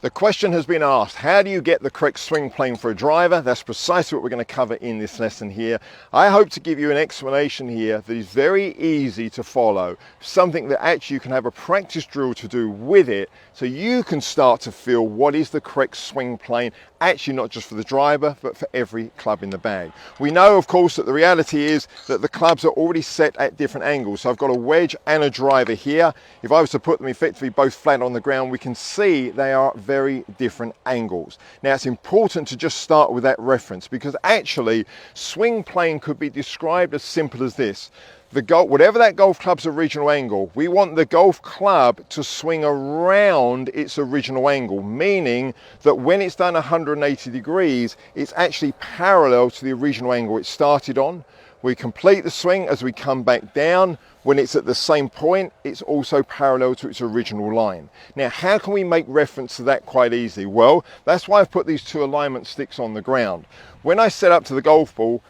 The question has been asked, how do you get the correct swing plane for a driver? That's precisely what we're going to cover in this lesson here. I hope to give you an explanation here that is very easy to follow, something that actually you can have a practice drill to do with it, so you can start to feel what is the correct swing plane, actually not just for the driver, but for every club in the bag. We know, of course, that the reality is that the clubs are already set at different angles. So I've got a wedge and a driver here. If I was to put them effectively both flat on the ground, we can see they are very different angles. Now, it's important to just start with that reference, because actually swing plane could be described as simple as this. Whatever that golf club's original angle, we want the golf club to swing around its original angle, meaning that when it's done 180 degrees, it's actually parallel to the original angle it started on. We complete the swing as we come back down. When it's at the same point, it's also parallel to its original line. Now, how can we make reference to that quite easily? Well, that's why I've put these two alignment sticks on the ground. When I set up to the golf ball,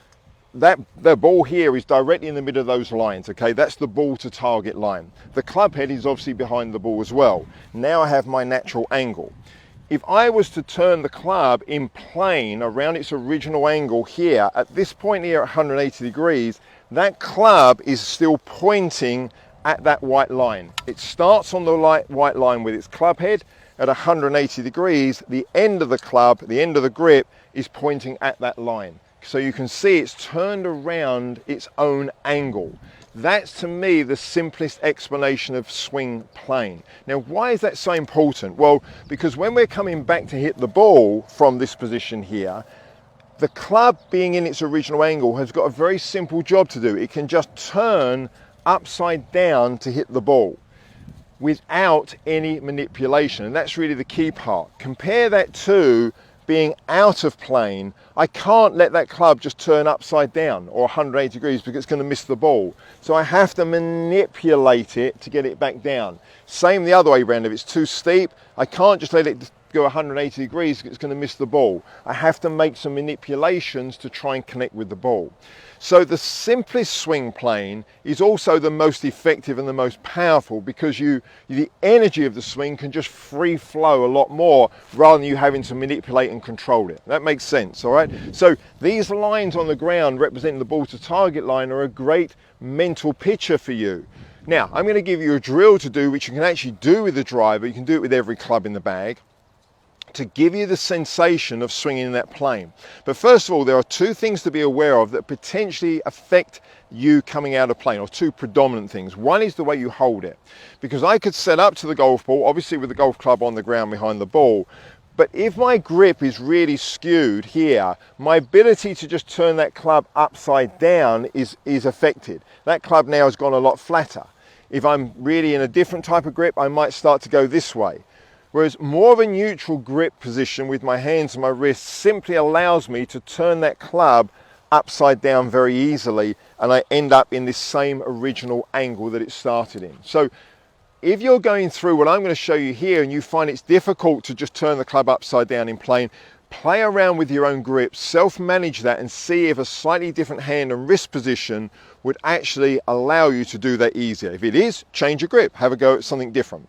the ball here is directly in the middle of those lines, okay? That's the ball to target line. The club head is obviously behind the ball as well. Now I have my natural angle. If I was to turn the club in plane around its original angle here, at this point here at 180 degrees, that club is still pointing at that white line. It starts on the white line with its club head at 180 degrees. The end of the club, the end of the grip, is pointing at that line. So you can see it's turned around its own angle. That's, to me, the simplest explanation of swing plane. Now, why is that so important? Well, because when we're coming back to hit the ball from this position here, the club being in its original angle has got a very simple job to do. It can just turn upside down to hit the ball without any manipulation. And that's really the key part. Compare that to being out of plane. I can't let that club just turn upside down or 180 degrees because it's going to miss the ball. So I have to manipulate it to get it back down. Same the other way around. If it's too steep, I can't just let it go 180 degrees because it's going to miss the ball. I have to make some manipulations to try and connect with the ball. So the simplest swing plane is also the most effective and the most powerful, because the energy of the swing can just free flow a lot more rather than you having to manipulate and control it. That makes sense, all right? So these lines on the ground representing the ball to target line are a great mental picture for you. Now, I'm going to give you a drill to do, which you can actually do with the driver. You can do it with every club in the bag, to give you the sensation of swinging in that plane. But first of all, there are two things to be aware of that potentially affect you coming out of plane, or two predominant things. One is the way you hold it, because I could set up to the golf ball, obviously with the golf club on the ground behind the ball, but if my grip is really skewed here, my ability to just turn that club upside down is affected. That club now has gone a lot flatter. If I'm really in a different type of grip, I might start to go this way. Whereas more of a neutral grip position with my hands and my wrists simply allows me to turn that club upside down very easily, and I end up in this same original angle that it started in. So if you're going through what I'm going to show you here and you find it's difficult to just turn the club upside down in plane, play around with your own grip, self-manage that, and see if a slightly different hand and wrist position would actually allow you to do that easier. If it is, change your grip, have a go at something different.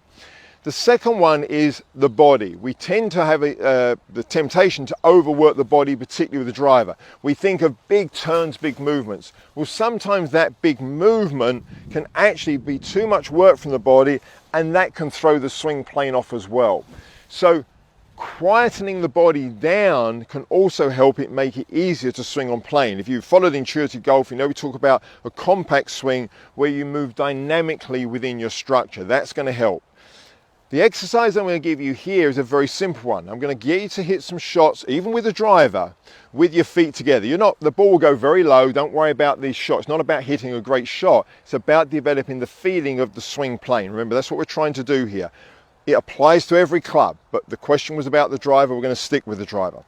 The second one is the body. We tend to have the temptation to overwork the body, particularly with the driver. We think of big turns, big movements. Well, sometimes that big movement can actually be too much work from the body, and that can throw the swing plane off as well. So quietening the body down can also help it make it easier to swing on plane. If you've followed intuitive golf, you know we talk about a compact swing where you move dynamically within your structure. That's going to help. The exercise I'm going to give you here is a very simple one. I'm going to get you to hit some shots, even with a driver, with your feet together. The ball will go very low. Don't worry about these shots. It's not about hitting a great shot. It's about developing the feeling of the swing plane. Remember, that's what we're trying to do here. It applies to every club, but the question was about the driver. We're going to stick with the driver.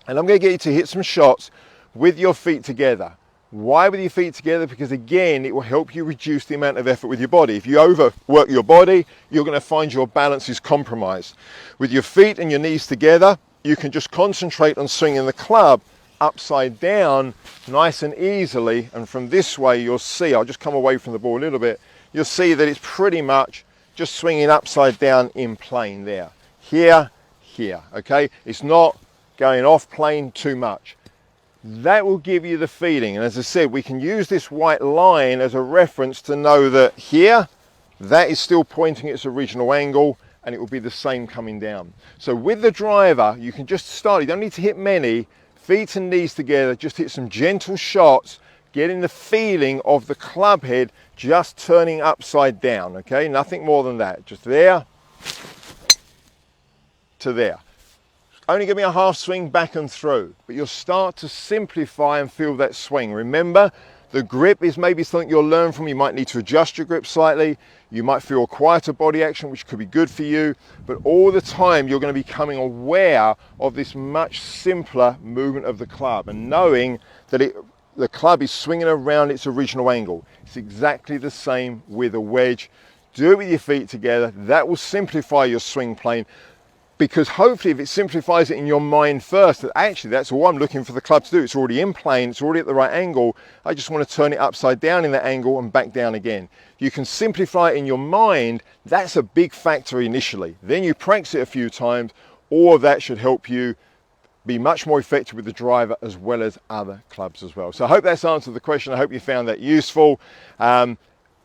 And I'm going to get you to hit some shots with your feet together. Why with your feet together? Because again, it will help you reduce the amount of effort with your body. If you overwork your body, you're going to find your balance is compromised. With your feet and your knees together, you can just concentrate on swinging the club upside down nice and easily. And from this way, you'll see, I'll just come away from the ball a little bit, you'll see that it's pretty much just swinging upside down in plane there. Here, here, okay? It's not going off plane too much. That will give you the feeling, and as I said, we can use this white line as a reference to know that here, that is still pointing its original angle, and it will be the same coming down. So with the driver, you can just start, you don't need to hit many, feet and knees together, just hit some gentle shots, getting the feeling of the club head just turning upside down, okay? Nothing more than that, just there to there. Only give me a half swing back and through, but you'll start to simplify and feel that swing. Remember, the grip is maybe something you'll learn from. You might need to adjust your grip slightly. You might feel a quieter body action, which could be good for you, but all the time you're going to be becoming aware of this much simpler movement of the club and knowing that the club is swinging around its original angle. It's exactly the same with a wedge. Do it with your feet together. That will simplify your swing plane, because hopefully if it simplifies it in your mind first, that actually that's all I'm looking for the club to do. It's already in plane, it's already at the right angle. I just want to turn it upside down in that angle and back down again. You can simplify it in your mind. That's a big factor initially. Then you practice it a few times. All of that should help you be much more effective with the driver as well as other clubs as well. So I hope that's answered the question. I hope you found that useful.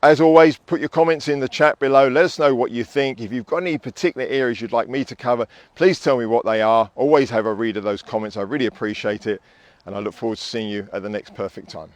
As always, put your comments in the chat below. Let us know what you think. If you've got any particular areas you'd like me to cover, please tell me what they are. Always have a read of those comments. I really appreciate it. And I look forward to seeing you at the next perfect time.